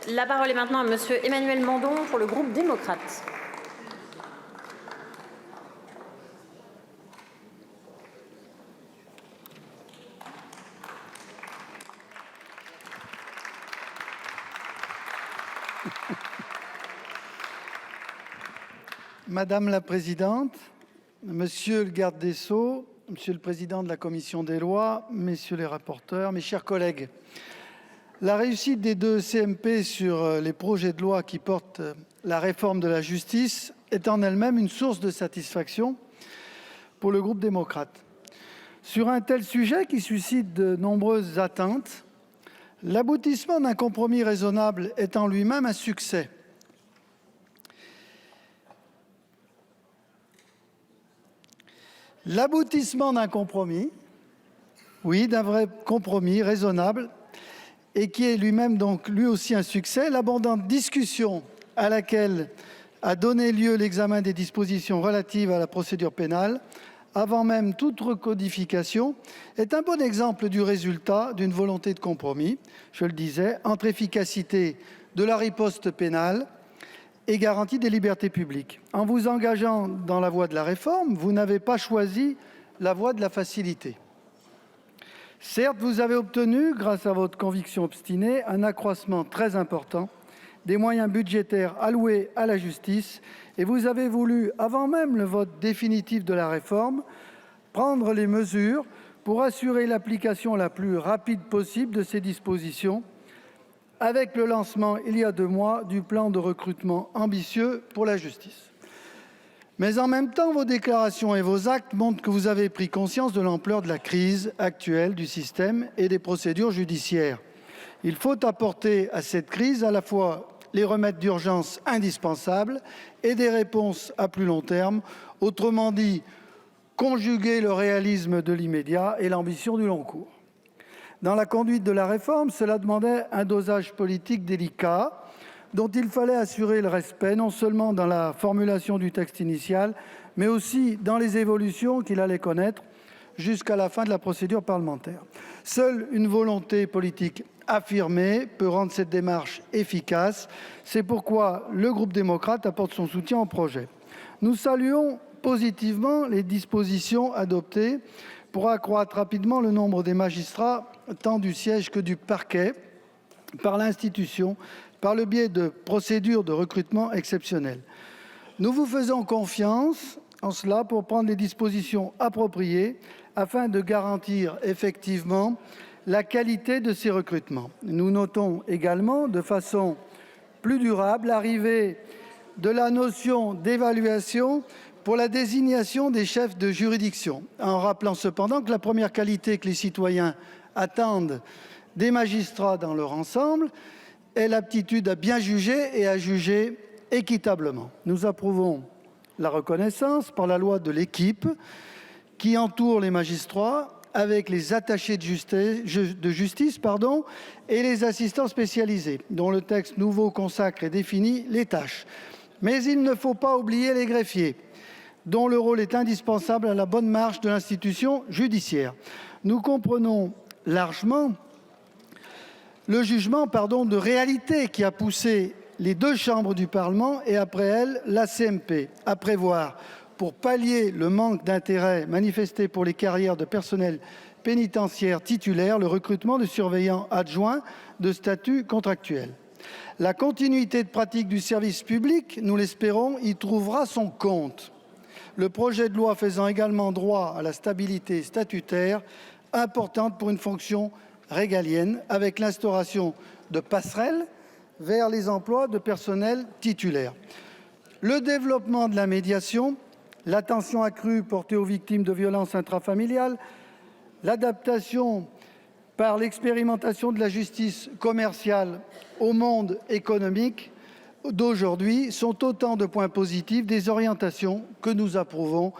La parole est maintenant à monsieur Emmanuel Mandon pour le groupe démocrate. Madame la Présidente, Monsieur le Garde des Sceaux, Monsieur le Président de la Commission des lois, Messieurs les rapporteurs, mes chers collègues, la réussite des deux CMP sur les projets de loi qui portent la réforme de la justice est en elle-même une source de satisfaction pour le groupe démocrate. Sur un tel sujet qui suscite de nombreuses attentes, l'aboutissement d'un compromis raisonnable est en lui-même un succès. L'aboutissement d'un compromis, oui, d'un vrai compromis raisonnable, et qui est lui-même donc lui aussi un succès, l'abondante discussion à laquelle a donné lieu l'examen des dispositions relatives à la procédure pénale, avant même toute recodification, est un bon exemple du résultat d'une volonté de compromis, je le disais, entre efficacité de la riposte pénale et garantie des libertés publiques. En vous engageant dans la voie de la réforme, vous n'avez pas choisi la voie de la facilité. Certes, vous avez obtenu, grâce à votre conviction obstinée, un accroissement très important des moyens budgétaires alloués à la justice et vous avez voulu, avant même le vote définitif de la réforme, prendre les mesures pour assurer l'application la plus rapide possible de ces dispositions avec le lancement, il y a 2 mois, du plan de recrutement ambitieux pour la justice. Mais en même temps, vos déclarations et vos actes montrent que vous avez pris conscience de l'ampleur de la crise actuelle du système et des procédures judiciaires. Il faut apporter à cette crise à la fois les remèdes d'urgence indispensables et des réponses à plus long terme, autrement dit, conjuguer le réalisme de l'immédiat et l'ambition du long cours. Dans la conduite de la réforme, cela demandait un dosage politique délicat dont il fallait assurer le respect, non seulement dans la formulation du texte initial, mais aussi dans les évolutions qu'il allait connaître jusqu'à la fin de la procédure parlementaire. Seule une volonté politique affirmée peut rendre cette démarche efficace. C'est pourquoi le groupe démocrate apporte son soutien au projet. Nous saluons positivement les dispositions adoptées pour accroître rapidement le nombre des magistrats, tant du siège que du parquet, par l'institution, par le biais de procédures de recrutement exceptionnelles. Nous vous faisons confiance en cela pour prendre les dispositions appropriées afin de garantir effectivement la qualité de ces recrutements. Nous notons également de façon plus durable l'arrivée de la notion d'évaluation pour la désignation des chefs de juridiction, en rappelant cependant que la première qualité que les citoyens attendent des magistrats dans leur ensemble est l'aptitude à bien juger et à juger équitablement. Nous approuvons la reconnaissance par la loi de l'équipe qui entoure les magistrats avec les attachés de justice et les assistants spécialisés, dont le texte nouveau consacre et définit les tâches. Mais il ne faut pas oublier les greffiers, dont le rôle est indispensable à la bonne marche de l'institution judiciaire. Nous comprenons largement le jugement de réalité qui a poussé les 2 chambres du Parlement et après elles la CMP à prévoir, pour pallier le manque d'intérêt manifesté pour les carrières de personnel pénitentiaire titulaire, le recrutement de surveillants adjoints de statut contractuel. La continuité de pratique du service public, nous l'espérons, y trouvera son compte. Le projet de loi faisant également droit à la stabilité statutaire, importante pour une fonction régalienne, avec l'instauration de passerelles vers les emplois de personnel titulaire. Le développement de la médiation, l'attention accrue portée aux victimes de violences intrafamiliales, l'adaptation par l'expérimentation de la justice commerciale au monde économique d'aujourd'hui sont autant de points positifs, des orientations que nous approuvons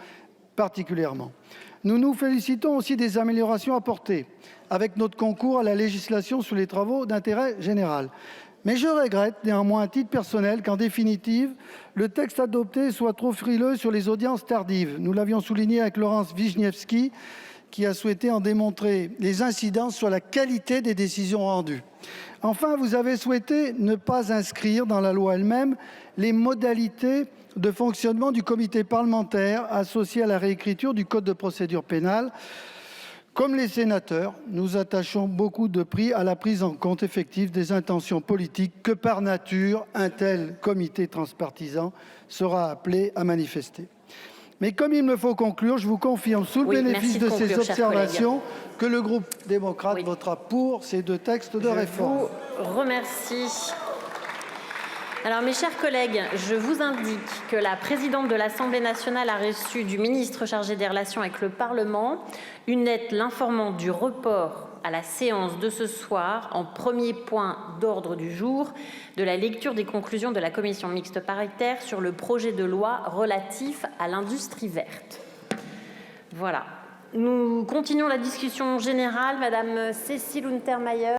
particulièrement. Nous nous félicitons aussi des améliorations apportées avec notre concours à la législation sur les travaux d'intérêt général. Mais je regrette néanmoins à titre personnel qu'en définitive, le texte adopté soit trop frileux sur les audiences tardives. Nous l'avions souligné avec Laurence Vichnievsky, qui a souhaité en démontrer les incidences sur la qualité des décisions rendues. Enfin, vous avez souhaité ne pas inscrire dans la loi elle-même les modalités de fonctionnement du comité parlementaire associé à la réécriture du Code de procédure pénale. Comme les sénateurs, nous attachons beaucoup de prix à la prise en compte effective des intentions politiques que, par nature, un tel comité transpartisan sera appelé à manifester. Mais comme il me faut conclure, je vous confirme, sous le bénéfice de ces observations, que le groupe démocrate votera pour ces deux textes de réforme. Je vous remercie. Alors, mes chers collègues, je vous indique que la présidente de l'Assemblée nationale a reçu du ministre chargé des Relations avec le Parlement une lettre l'informant du report à la séance de ce soir en premier point d'ordre du jour de la lecture des conclusions de la commission mixte paritaire sur le projet de loi relatif à l'industrie verte. Voilà. Nous continuons la discussion générale. Madame Cécile Untermaier.